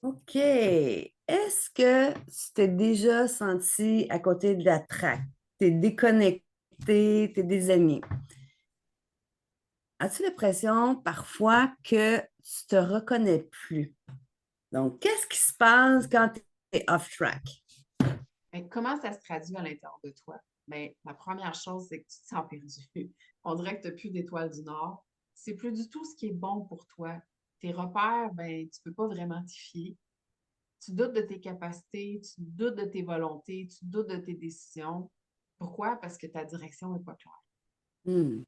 OK. Est-ce que tu t'es déjà senti à côté de la traque? T'es déconnecté, t'es désaligné. As-tu l'impression parfois que tu te reconnais plus? Donc, qu'est-ce qui se passe quand tu es off track? Ben, comment ça se traduit à l'intérieur de toi? Ben, la première chose, c'est que tu te sens perdu. On dirait que tu n'as plus d'étoiles du Nord. C'est plus du tout ce qui est bon pour toi. Tes repères, ben, tu ne peux pas vraiment t'y fier. Tu doutes de tes capacités, tu doutes de tes volontés, tu doutes de tes décisions. Pourquoi? Parce que ta direction n'est pas claire. Hmm.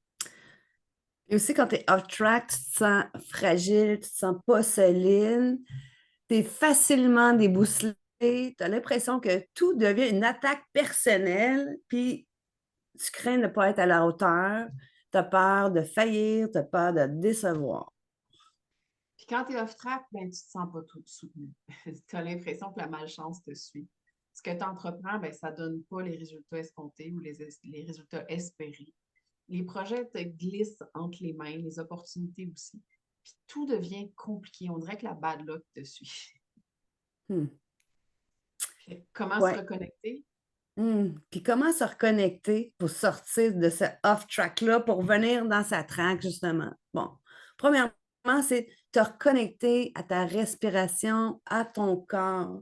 Et aussi, quand tu es off track, tu te sens fragile, tu te sens pas solide, tu es facilement déboussolé, tu as l'impression que tout devient une attaque personnelle, puis tu crains de ne pas être à la hauteur, tu as peur de faillir, tu as peur de décevoir. Puis quand tu es off-track, ben, tu ne te sens pas tout soutenu. Tu as l'impression que la malchance te suit. Ce que tu entreprends, ben, ça ne donne pas les résultats escomptés ou les résultats espérés. Les projets te glissent entre les mains, les opportunités aussi. Puis tout devient compliqué. On dirait que la bad luck te suit. Hmm. Comment se Ouais. reconnecter? Puis comment se reconnecter pour sortir de ce off-track-là pour venir dans sa track, justement? Bon, premièrement, c'est te reconnecter à ta respiration, à ton corps,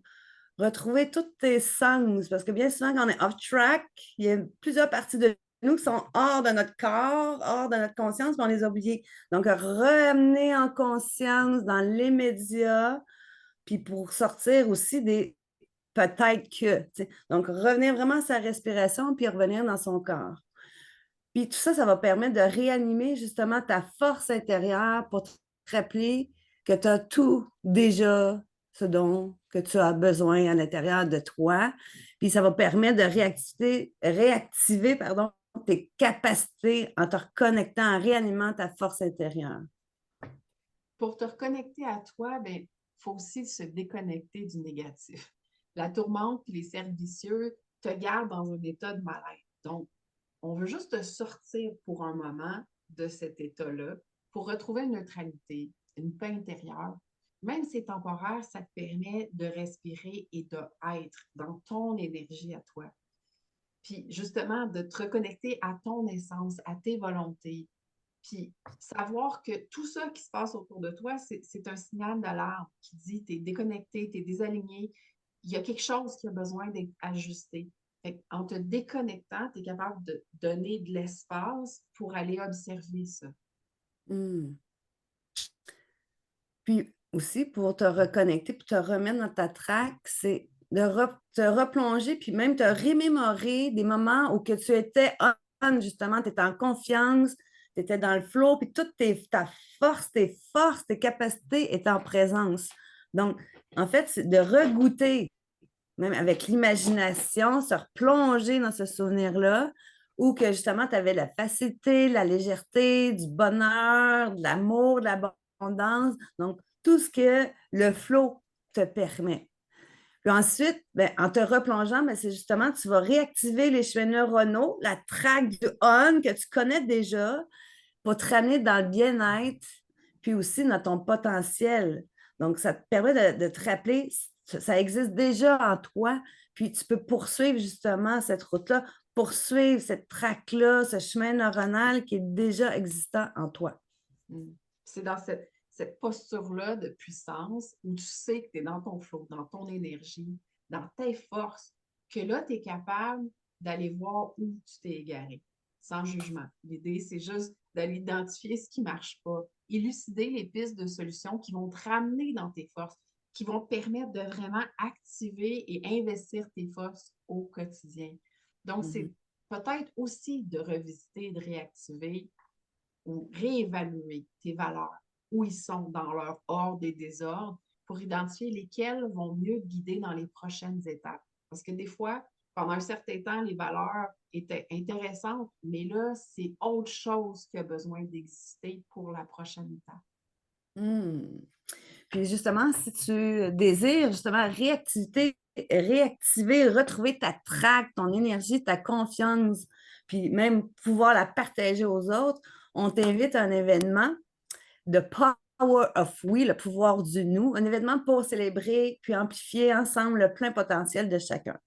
retrouver toutes tes sens, parce que bien souvent, quand on est off-track, il y a plusieurs parties de nous qui sont hors de notre corps, hors de notre conscience, mais on les a oubliées. Donc, ramener en conscience dans l'immédiat, puis pour sortir aussi des peut-être que. T'sais. Donc, revenir vraiment à sa respiration, puis revenir dans son corps. Puis tout ça, ça va permettre de réanimer justement ta force intérieure pour te rappeler que tu as tout déjà ce dont que tu as besoin à l'intérieur de toi. Puis ça va permettre de réactiver pardon, tes capacités en te reconnectant, en réanimant ta force intérieure. Pour te reconnecter à toi, ben, il faut aussi se déconnecter du négatif. La tourmente et les cercles vicieux te gardent dans un état de mal-être. Donc, on veut juste te sortir pour un moment de cet état-là pour retrouver une neutralité, une paix intérieure. Même si c'est temporaire, ça te permet de respirer et d'être dans ton énergie à toi. Puis justement, de te reconnecter à ton essence, à tes volontés. Puis savoir que tout ça qui se passe autour de toi, c'est un signal d'alarme qui dit tu es déconnecté, tu es désaligné, il y a quelque chose qui a besoin d'être ajusté. Fait en te déconnectant, tu es capable de donner de l'espace pour aller observer ça. Mm. Puis aussi, pour te reconnecter, puis te remettre dans ta traque, c'est de te replonger, puis même te remémorer des moments où que tu étais on, justement, tu étais en confiance, tu étais dans le flow, puis toute ta force, tes capacités étaient en présence. Donc, en fait, c'est de regoûter, même avec l'imagination, se replonger dans ce souvenir-là, où que justement, tu avais la facilité, la légèreté, du bonheur, de l'amour, de l'abondance. Donc, tout ce que le flow te permet. Puis ensuite, ben, en te replongeant, ben, c'est justement, tu vas réactiver les chemins neuronaux, la traque du on que tu connais déjà pour te ramener dans le bien-être, puis aussi dans ton potentiel. Donc, ça te permet de te rappeler, ça existe déjà en toi, puis tu peux poursuivre justement cette route-là, poursuivre cette traque-là, ce chemin neuronal qui est déjà existant en toi. Mm. C'est dans cette posture-là de puissance où tu sais que tu es dans ton flow, dans ton énergie, dans tes forces, que là, tu es capable d'aller voir où tu t'es égaré, sans jugement. L'idée, c'est juste d'aller identifier ce qui ne marche pas, élucider les pistes de solutions qui vont te ramener dans tes forces, qui vont te permettre de vraiment activer et investir tes forces au quotidien. Donc, Mhm. c'est peut-être aussi de revisiter, de réactiver ou réévaluer tes valeurs, où ils sont dans leur ordre et désordre, pour identifier lesquelles vont mieux te guider dans les prochaines étapes. Parce que des fois, pendant un certain temps, les valeurs étaient intéressantes, mais là, c'est autre chose qui a besoin d'exister pour la prochaine étape. Hmm. Puis justement, si tu désires justement réactiver, retrouver ta traque, ton énergie, ta confiance, puis même pouvoir la partager aux autres, on t'invite à un événement de Power of We, le pouvoir du nous, un événement pour célébrer puis amplifier ensemble le plein potentiel de chacun.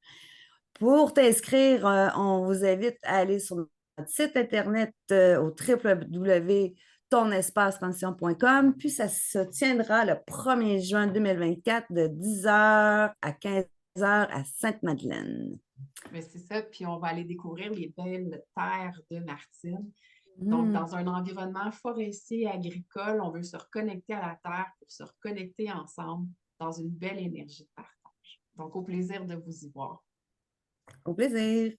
Pour t'inscrire, on vous invite à aller sur notre site internet au www.tonespacepension.com. Puis ça se tiendra le 1er juin 2024 de 10h à 15h à Sainte-Madeleine. Mais c'est ça, puis on va aller découvrir les belles terres de Martine. Donc, Mm. dans un environnement forestier et agricole, on veut se reconnecter à la terre pour se reconnecter ensemble dans une belle énergie de partage. Donc, au plaisir de vous y voir. Au plaisir.